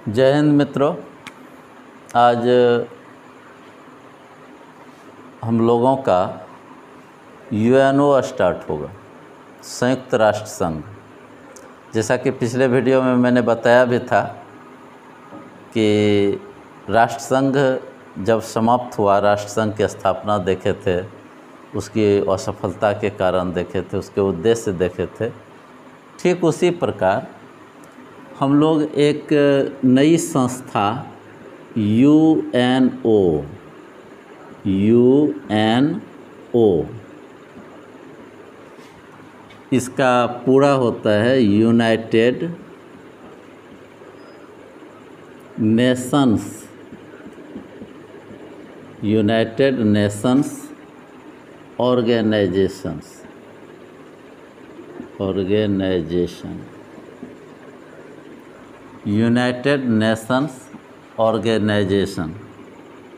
जय हिंद मित्रों। आज हम लोगों का यूएनओ स्टार्ट होगा, संयुक्त राष्ट्र संघ। जैसा कि पिछले वीडियो में मैंने बताया भी था कि राष्ट्र संघ जब समाप्त हुआ, राष्ट्र संघ की स्थापना देखे थे, उसकी असफलता के कारण देखे थे, उसके उद्देश्य देखे थे। ठीक उसी प्रकार हम लोग एक नई संस्था यूएनओ इसका पूरा होता है United Nations Organisation. United Nations Organisation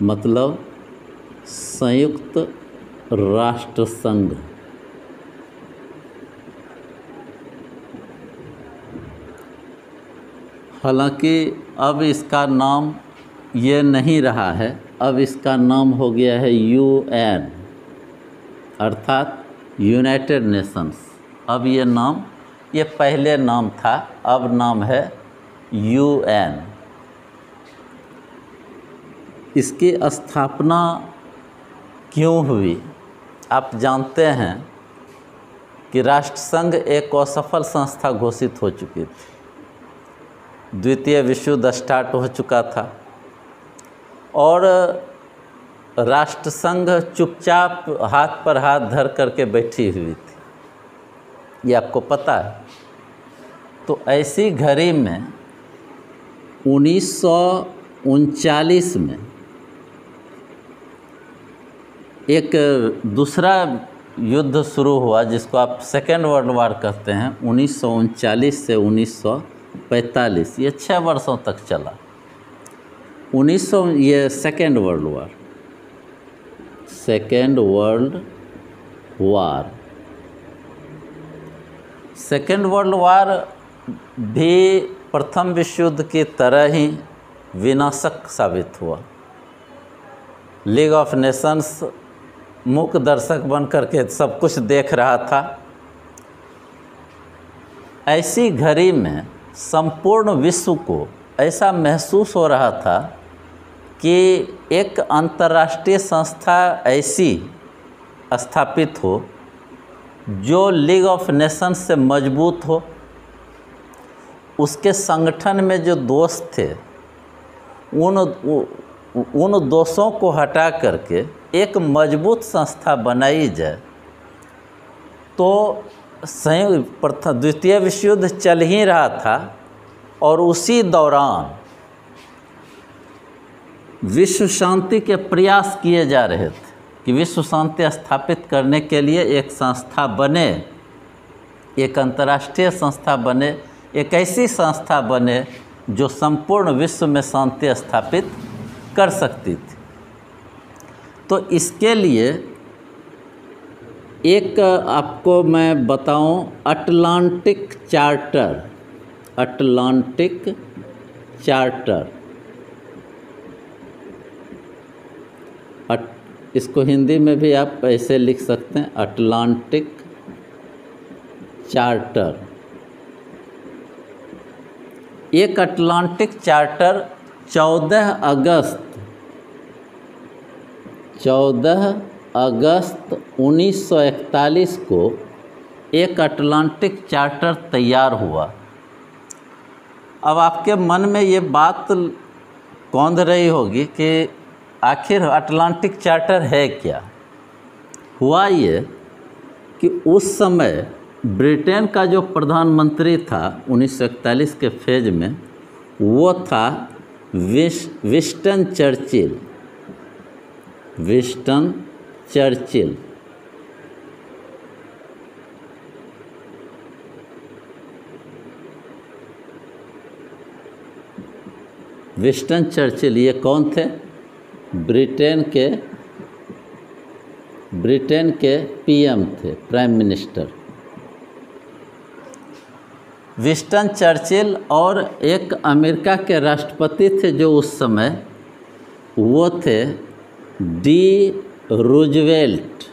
मतलब संयुक्त राष्ट्र संघ। हालांकि अब इसका नाम ये नहीं रहा है, अब इसका नाम हो गया है यूएन, अर्थात यूनाइटेड नेशंस। अब ये पहले नाम था, अब नाम है यूएन। इसकी स्थापना क्यों हुई? आप जानते हैं कि राष्ट्रसंघ एक असफल संस्था घोषित हो चुकी थी। द्वितीय विश्व युद्ध स्टार्ट हो चुका था और राष्ट्रसंघ चुपचाप हाथ पर हाथ धर करके बैठी हुई थी, ये आपको पता है। तो ऐसी घड़ी में 1939 में एक दूसरा युद्ध शुरू हुआ, जिसको आप सेकेंड वर्ल्ड वार कहते हैं। 1939 से 1945 ये 6 वर्षों तक चला। ये सेकेंड वर्ल्ड वार भी प्रथम विश्व युद्ध की तरह ही विनाशक साबित हुआ। लीग ऑफ नेशंस मूक दर्शक बन करके सब कुछ देख रहा था। ऐसी घड़ी में संपूर्ण विश्व को ऐसा महसूस हो रहा था कि एक अंतर्राष्ट्रीय संस्था ऐसी स्थापित हो जो लीग ऑफ नेशंस से मजबूत हो, उसके संगठन में जो दोष थे उन दोषों को हटा करके एक मजबूत संस्था बनाई जाए। तो द्वितीय विश्व युद्ध चल ही रहा था और उसी दौरान विश्व शांति के प्रयास किए जा रहे थे कि विश्व शांति स्थापित करने के लिए एक संस्था बने, एक अंतर्राष्ट्रीय संस्था बने, एक ऐसी संस्था बने जो संपूर्ण विश्व में शांति स्थापित कर सकती थी। तो इसके लिए एक आपको मैं बताऊं, अटलांटिक चार्टर, इसको हिंदी में भी आप ऐसे लिख सकते हैं, अटलांटिक चार्टर। एक अटलांटिक चार्टर 14 अगस्त 1941 को एक अटलांटिक चार्टर तैयार हुआ। अब आपके मन में ये बात कौंध रही होगी कि आखिर अटलांटिक चार्टर है क्या? हुआ ये कि उस समय ब्रिटेन का जो प्रधानमंत्री था 1941 के फेज में, वो था विंस्टन चर्चिल। विंस्टन चर्चिल ये कौन थे? ब्रिटेन के पीएम थे, प्राइम मिनिस्टर। विंस्टन चर्चिल और एक अमेरिका के राष्ट्रपति थे जो उस समय, वो थे डी रूजवेल्ट।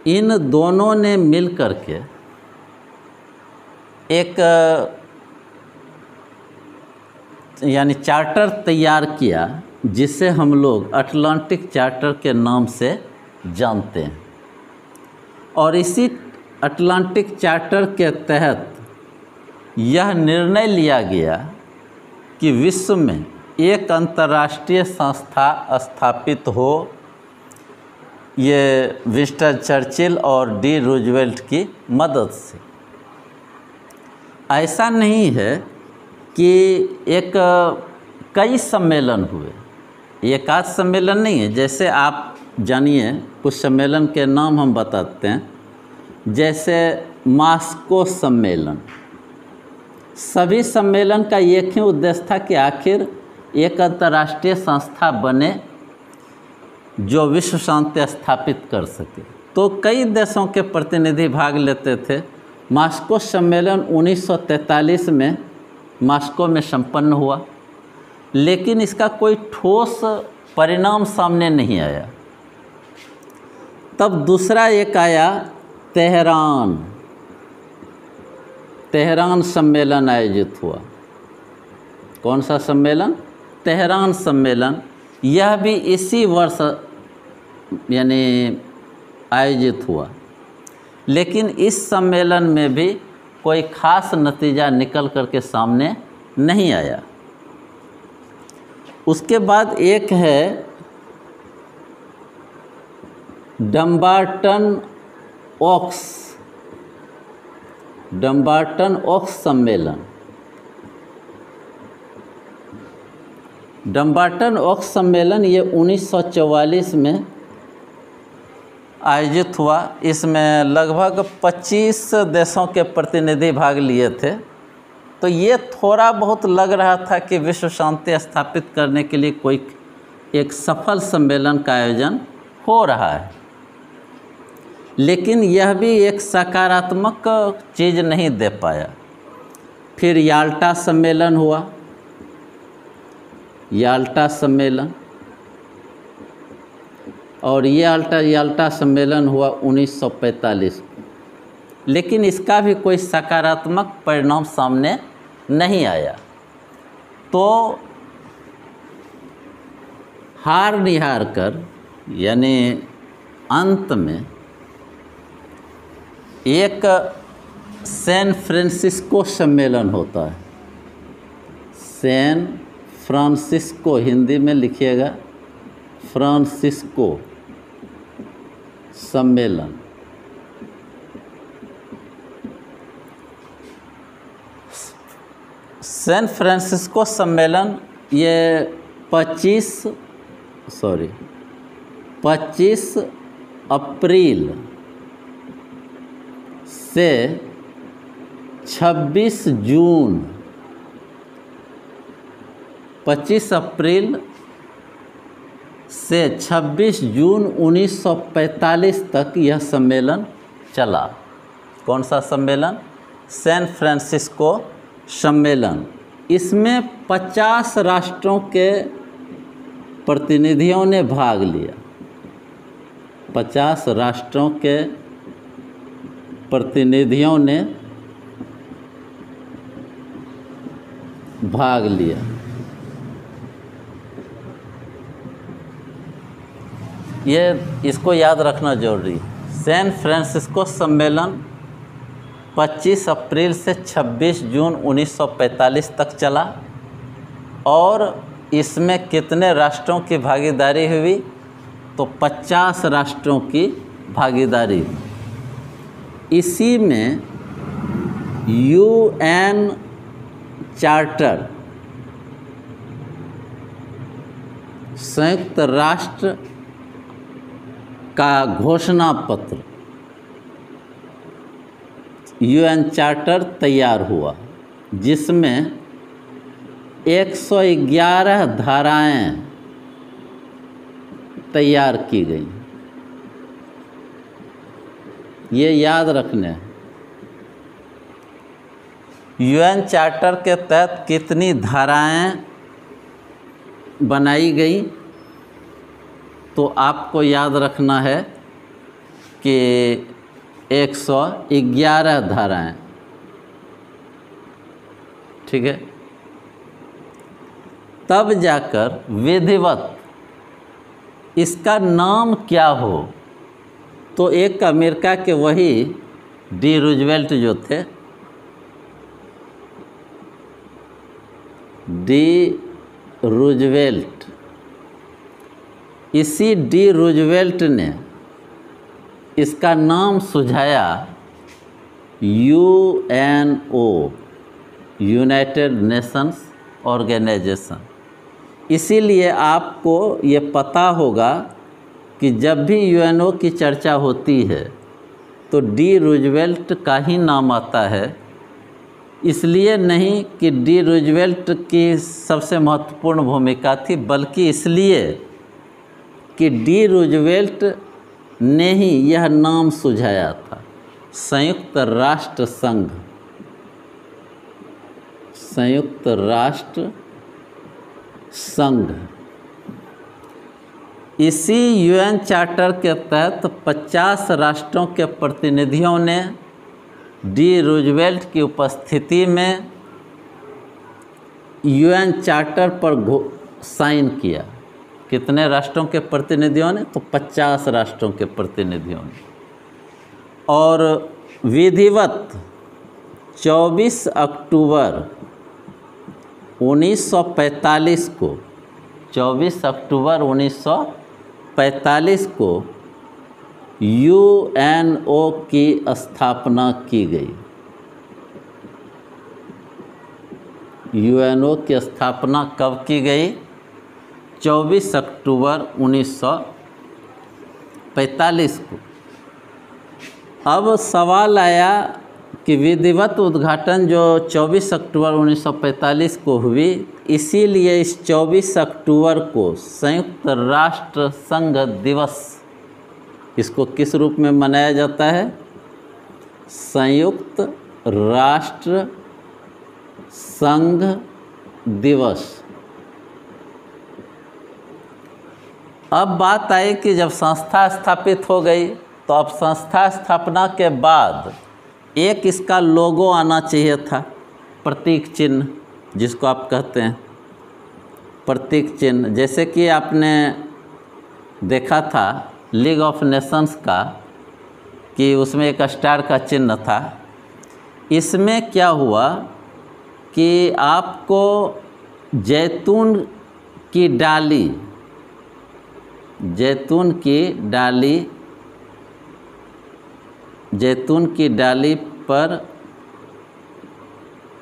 इन दोनों ने मिल करके एक यानी चार्टर तैयार किया जिसे हम लोग अटलांटिक चार्टर के नाम से जानते हैं। और इसी अटलांटिक चार्टर के तहत यह निर्णय लिया गया कि विश्व में एक अंतर्राष्ट्रीय संस्था स्थापित हो, ये विंस्टन चर्चिल और डी रूजवेल्ट की मदद से। ऐसा नहीं है कि एक कई सम्मेलन हुए, एक आध सम्मेलन नहीं है। जैसे आप जानिए, कुछ सम्मेलन के नाम हम बताते हैं, जैसे मास्को सम्मेलन। सभी सम्मेलन का एक ही उद्देश्य था कि आखिर एक अंतर्राष्ट्रीय संस्था बने जो विश्व शांति स्थापित कर सके। तो कई देशों के प्रतिनिधि भाग लेते थे। मास्को सम्मेलन 1943 में मास्को में संपन्न हुआ, लेकिन इसका कोई ठोस परिणाम सामने नहीं आया। तब दूसरा एक आया, तेहरान सम्मेलन आयोजित हुआ। कौन सा सम्मेलन? तेहरान सम्मेलन। यह भी इसी वर्ष यानी आयोजित हुआ, लेकिन इस सम्मेलन में भी कोई खास नतीजा निकल करके सामने नहीं आया। उसके बाद एक है डम्बार्टन ओक्स सम्मेलन। डम्बार्टन ओक्स सम्मेलन ये 1944 में आयोजित हुआ। इसमें लगभग 25 देशों के प्रतिनिधि भाग लिए थे। तो ये थोड़ा बहुत लग रहा था कि विश्व शांति स्थापित करने के लिए कोई एक सफल सम्मेलन का आयोजन हो रहा है, लेकिन यह भी एक सकारात्मक चीज़ नहीं दे पाया। फिर याल्टा सम्मेलन हुआ, याल्टा सम्मेलन, और ये याल्टा सम्मेलन हुआ 1945 को, लेकिन इसका भी कोई सकारात्मक परिणाम सामने नहीं आया। तो हार निहार कर यानी अंत में एक सैन फ्रांसिस्को सम्मेलन होता है। सैन फ्रांसिस्को, हिंदी में लिखिएगा फ्रांसिस्को सम्मेलन। सैन फ्रांसिस्को सम्मेलन ये 25 अप्रैल से 26 जून 25 अप्रैल से 26 जून 1945 तक यह सम्मेलन चला। कौन सा सम्मेलन? सैन फ्रांसिस्को सम्मेलन। इसमें 50 राष्ट्रों के प्रतिनिधियों ने भाग लिया। 50 राष्ट्रों के प्रतिनिधियों ने भाग लिया। ये इसको याद रखना जरूरी है। सैन फ्रांसिस्को सम्मेलन 25 अप्रैल से 26 जून 1945 तक चला, और इसमें कितने राष्ट्रों की भागीदारी हुई? तो 50 राष्ट्रों की भागीदारी। इसी में यूएन चार्टर, संयुक्त राष्ट्र का घोषणा पत्र, यूएन चार्टर तैयार हुआ, जिसमें 111 धाराएं तैयार की गई। ये याद रखना है। यूएन चार्टर के तहत कितनी धाराएं बनाई गई, तो आपको याद रखना है कि 111 धाराएं। ठीक है। तब जाकर विधिवत इसका नाम क्या हो, तो एक अमेरिका के वही डी रूजवेल्ट जो थे, डी रूजवेल्ट, इसी डी रूजवेल्ट ने इसका नाम सुझाया यूएनओ, यूनाइटेड नेशंस ऑर्गेनाइजेशन। इसीलिए आपको ये पता होगा कि जब भी यूएनओ की चर्चा होती है तो डी रूजवेल्ट का ही नाम आता है। इसलिए नहीं कि डी रूजवेल्ट की सबसे महत्वपूर्ण भूमिका थी, बल्कि इसलिए कि डी रूजवेल्ट ने ही यह नाम सुझाया था। संयुक्त राष्ट्र संघ, संयुक्त राष्ट्र संघ। इसी यूएन चार्टर के तहत 50 राष्ट्रों के प्रतिनिधियों ने डी रूजवेल्ट की उपस्थिति में यूएन चार्टर पर साइन किया। कितने राष्ट्रों के प्रतिनिधियों ने? तो 50 राष्ट्रों के प्रतिनिधियों ने। और विधिवत 24 अक्टूबर 1945 को, 24 अक्टूबर 1945 को यूएनओ की स्थापना की गई। यूएनओ की स्थापना कब की गई? 24 अक्टूबर 1945 को। अब सवाल आया कि विधिवत उद्घाटन जो 24 अक्टूबर 1945 को हुई, इसीलिए इस 24 अक्टूबर को संयुक्त राष्ट्र संघ दिवस, इसको किस रूप में मनाया जाता है? संयुक्त राष्ट्र संघ दिवस। अब बात आई कि जब संस्था स्थापित हो गई, तो अब संस्था स्थापना के बाद एक इसका लोगो आना चाहिए था, प्रतीक चिन्ह जिसको आप कहते हैं, प्रतीक चिन्ह। जैसे कि आपने देखा था लीग ऑफ नेशंस का कि उसमें एक स्टार का चिन्ह था। इसमें क्या हुआ कि आपको जैतून की डाली, जैतून की डाली, जैतून की डाली पर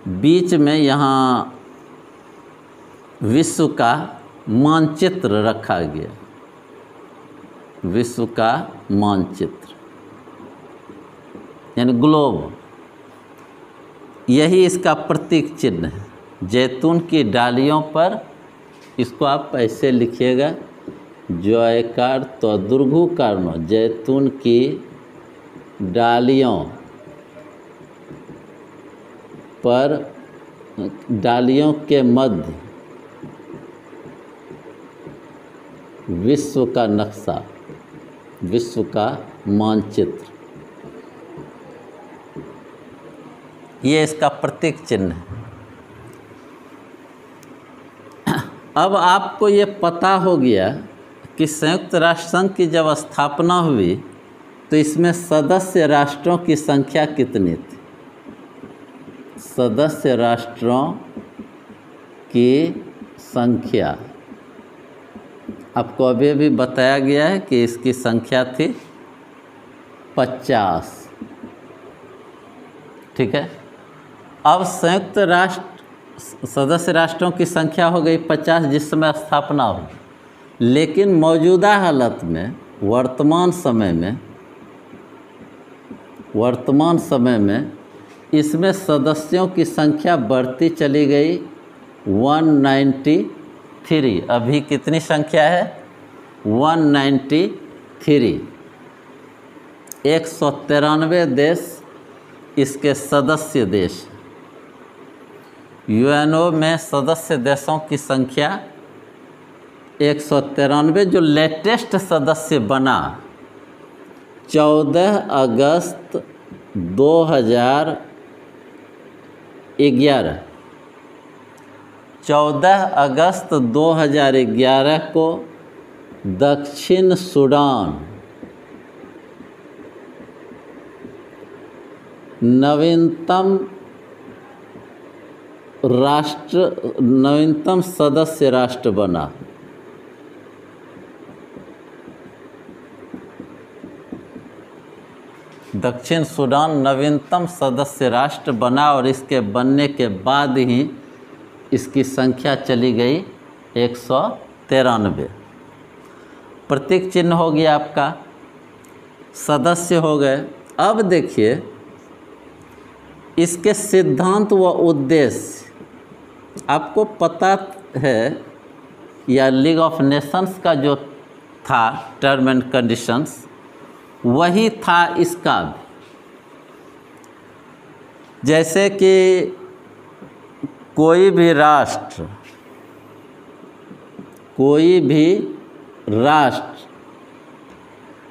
बीच में यहाँ विश्व का मानचित्र रखा गया, विश्व का मानचित्र यानी ग्लोब। यही इसका प्रतीक चिन्ह है। जैतून की डालियों पर, इसको आप ऐसे लिखिएगा, जयकार तो दुर्घु कारणों, जैतून की डालियों पर, डालियों के मध्य विश्व का नक्शा, विश्व का मानचित्र। ये इसका प्रतीक चिन्ह है। अब आपको ये पता हो गया कि संयुक्त राष्ट्र संघ की जब स्थापना हुई तो इसमें सदस्य राष्ट्रों की संख्या कितनी थी? सदस्य राष्ट्रों की संख्या आपको अभी भी बताया गया है कि इसकी संख्या थी 50। ठीक है। अब संयुक्त राष्ट्र सदस्य राष्ट्रों की संख्या हो गई 50 जिस समय स्थापना हुई, लेकिन मौजूदा हालत में, वर्तमान समय में इसमें सदस्यों की संख्या बढ़ती चली गई 193। अभी कितनी संख्या है? 193, 193 देश इसके सदस्य देश। यूएनओ में सदस्य देशों की संख्या 193। जो लेटेस्ट सदस्य बना 14 अगस्त 2011, 14 अगस्त 2011 को दक्षिण सूडान नवीनतम सदस्य राष्ट्र बना। दक्षिण सूडान नवीनतम सदस्य राष्ट्र बना और इसके बनने के बाद ही इसकी संख्या चली गई 193। प्रतीक चिन्ह हो गया आपका, सदस्य हो गए। अब देखिए इसके सिद्धांत व उद्देश्य आपको पता है, या लीग ऑफ नेशंस का जो था टर्म एंड कंडीशंस वही था इसका भी। जैसे कि कोई भी राष्ट्र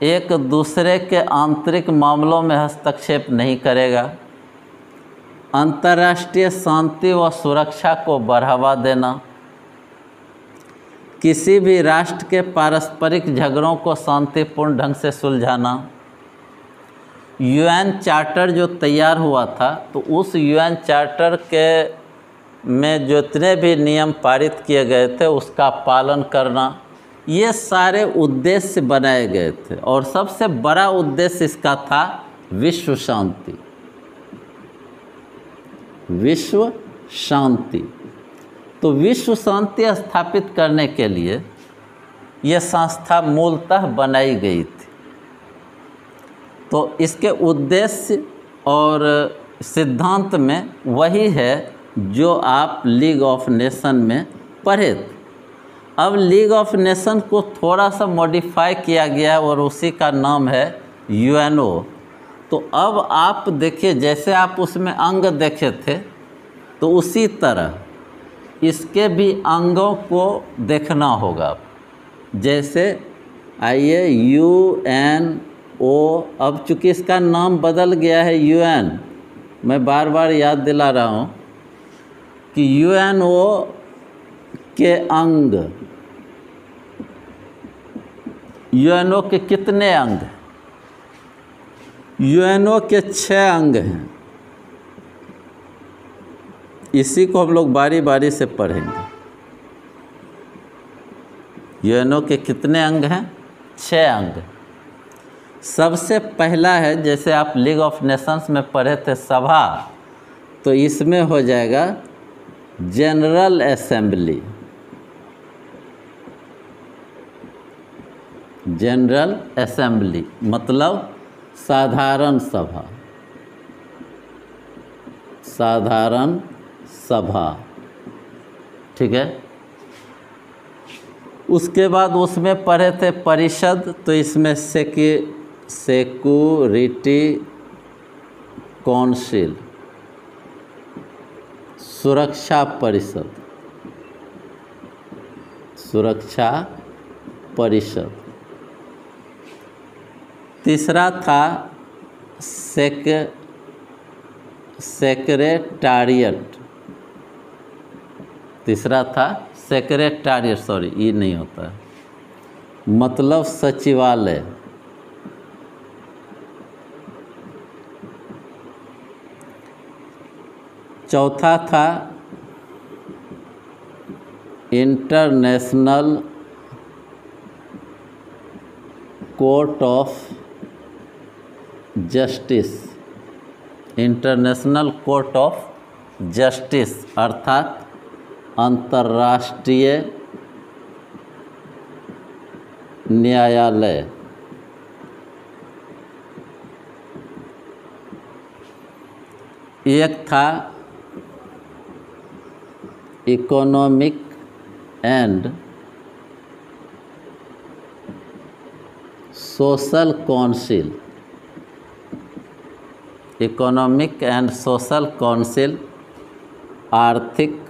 एक दूसरे के आंतरिक मामलों में हस्तक्षेप नहीं करेगा। अंतर्राष्ट्रीय शांति व सुरक्षा को बढ़ावा देना, किसी भी राष्ट्र के पारस्परिक झगड़ों को शांतिपूर्ण ढंग से सुलझाना। यूएन चार्टर जो तैयार हुआ था, तो उस यूएन चार्टर के में जितने भी नियम पारित किए गए थे उसका पालन करना, ये सारे उद्देश्य बनाए गए थे। और सबसे बड़ा उद्देश्य इसका था विश्व शांति। विश्व शांति, तो विश्व शांति स्थापित करने के लिए यह संस्था मूलतः बनाई गई थी। तो इसके उद्देश्य और सिद्धांत में वही है जो आप लीग ऑफ नेशन में पढ़े थे। अब लीग ऑफ नेशन को थोड़ा सा मॉडिफाई किया गया और उसी का नाम है यूएनओ। तो अब आप देखिए, जैसे आप उसमें अंग देखे थे तो उसी तरह इसके भी अंगों को देखना होगा। जैसे आइए यूएनओ, अब चूँकि इसका नाम बदल गया है यूएन, मैं बार बार याद दिला रहा हूँ कि यूएनओ के अंग, यूएनओ के कितने अंग हैं? यूएनओ के 6 अंग हैं। इसी को हम लोग बारी बारी से पढ़ेंगे। यूएनओ के कितने अंग हैं? 6 अंग। सबसे पहला है, जैसे आप लीग ऑफ नेशंस में पढ़े थे सभा, तो इसमें हो जाएगा जनरल असेंबली। जनरल असेंबली मतलब साधारण सभा। साधारण सभा, ठीक है। उसके बाद उसमें पढ़े थे परिषद, तो इसमें सिक्योरिटी काउंसिल, सुरक्षा परिषद, सुरक्षा परिषद। तीसरा था सेक्रेटारिएट। तीसरा था सेक्रेटारिएट, सॉरी ये नहीं होता है, मतलब सचिवालय। चौथा था international court of justice. International court of justice अर्थात अंतर्राष्ट्रीय न्यायालय। एक था economic and social council, economic and social council आर्थिक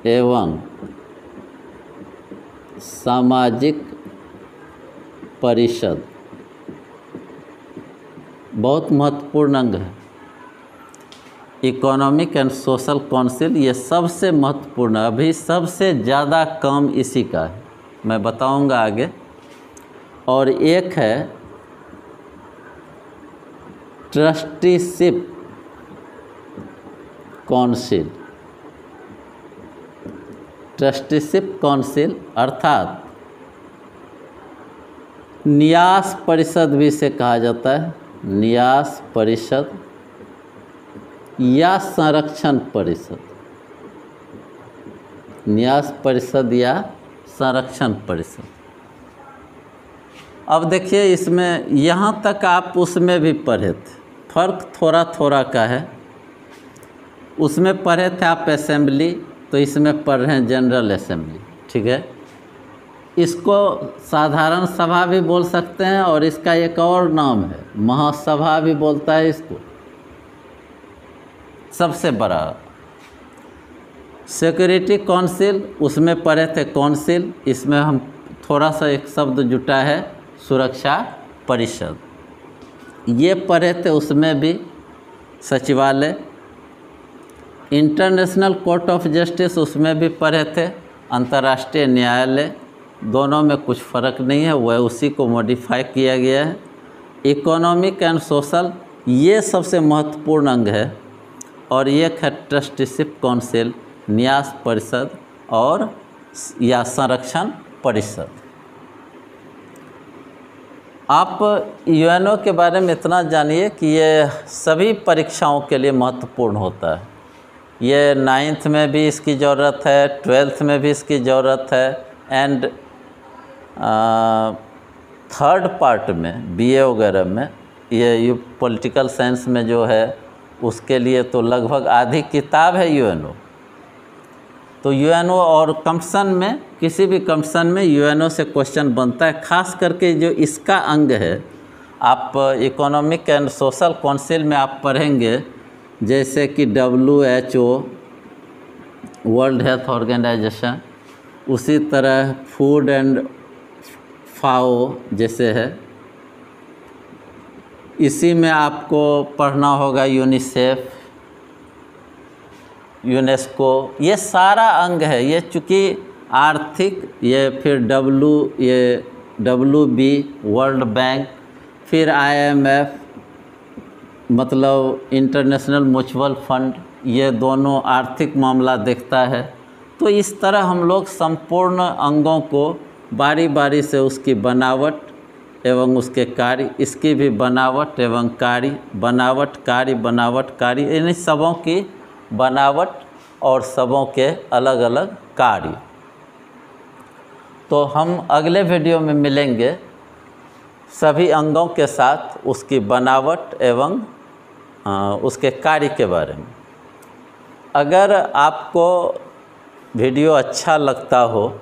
एवं सामाजिक परिषद बहुत महत्वपूर्ण अंग है। इकोनॉमिक एंड सोशल काउंसिल ये सबसे महत्वपूर्ण, अभी सबसे ज़्यादा काम इसी का है, मैं बताऊंगा आगे। और एक है ट्रस्टीशिप काउंसिल। ट्रस्टीशिप काउंसिल अर्थात न्यास परिषद भी इसे कहा जाता है, न्यास परिषद या संरक्षण परिषद, न्यास परिषद या संरक्षण परिषद। अब देखिए इसमें यहाँ तक आप उसमें भी पढ़े थे, फर्क थोड़ा थोड़ा का है। उसमें पढ़े थे आप असेंबली, तो इसमें पढ़ रहे हैं जनरल असेंबली, ठीक है। इसको साधारण सभा भी बोल सकते हैं और इसका एक और नाम है महासभा भी बोलता है इसको। सबसे बड़ा सिक्योरिटी काउंसिल, उसमें पढ़े थे काउंसिल, इसमें हम थोड़ा सा एक शब्द जुटा है सुरक्षा परिषद, ये पढ़े थे उसमें भी सचिवालय। इंटरनेशनल कोर्ट ऑफ जस्टिस उसमें भी पढ़े थे अंतर्राष्ट्रीय न्यायालय, दोनों में कुछ फ़र्क नहीं है, वह उसी को मॉडिफाई किया गया है। इकोनॉमिक एंड सोशल ये सबसे महत्वपूर्ण अंग है। और एक है ट्रस्टीशिप काउंसिल, न्यास परिषद और या संरक्षण परिषद। आप यूएनओ के बारे में इतना जानिए कि ये सभी परीक्षाओं के लिए महत्वपूर्ण होता है। ये 9th में भी इसकी ज़रूरत है, 12th में भी इसकी ज़रूरत है, एंड 3rd पार्ट में बीए वगैरह में ये पॉलिटिकल साइंस में जो है उसके लिए तो लगभग आधी किताब है यूएनओ। तो यूएनओ और कंपटीशन में, किसी भी कंपटीशन में यूएनओ से क्वेश्चन बनता है, खास करके जो इसका अंग है। आप इकोनॉमिक एंड सोशल काउंसिल में आप पढ़ेंगे जैसे कि WHO वर्ल्ड हेल्थ ऑर्गेनाइजेशन, उसी तरह फूड एंड फाओ जैसे है, इसी में आपको पढ़ना होगा यूनिसेफ, यूनेस्को, ये सारा अंग है। ये चूँकि आर्थिक, ये फिर WB वर्ल्ड बैंक, फिर IMF मतलब इंटरनेशनल म्यूचुअल फंड, ये दोनों आर्थिक मामला देखता है। तो इस तरह हम लोग संपूर्ण अंगों को बारी बारी से उसकी बनावट एवं उसके कार्य, इसकी भी बनावट एवं कार्य, बनावट कार्य, बनावट कार्य, इन सबों की बनावट और सबों के अलग अलग कार्य। तो हम अगले वीडियो में मिलेंगे सभी अंगों के साथ उसकी बनावट एवं उसके कार्य के बारे में। अगर आपको वीडियो अच्छा लगता हो,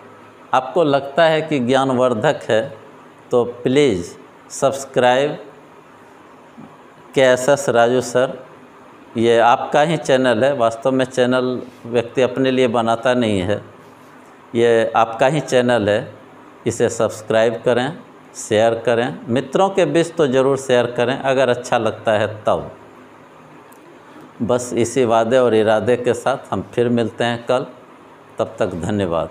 आपको लगता है कि ज्ञानवर्धक है, तो please subscribe KSS Raju sir. ये आपका ही चैनल है, वास्तव में चैनल व्यक्ति अपने लिए बनाता नहीं है, ये आपका ही चैनल है। इसे सब्सक्राइब करें, शेयर करें, मित्रों के बीच तो ज़रूर शेयर करें अगर अच्छा लगता है तब। बस इसी वादे और इरादे के साथ हम फिर मिलते हैं कल, तब तक धन्यवाद।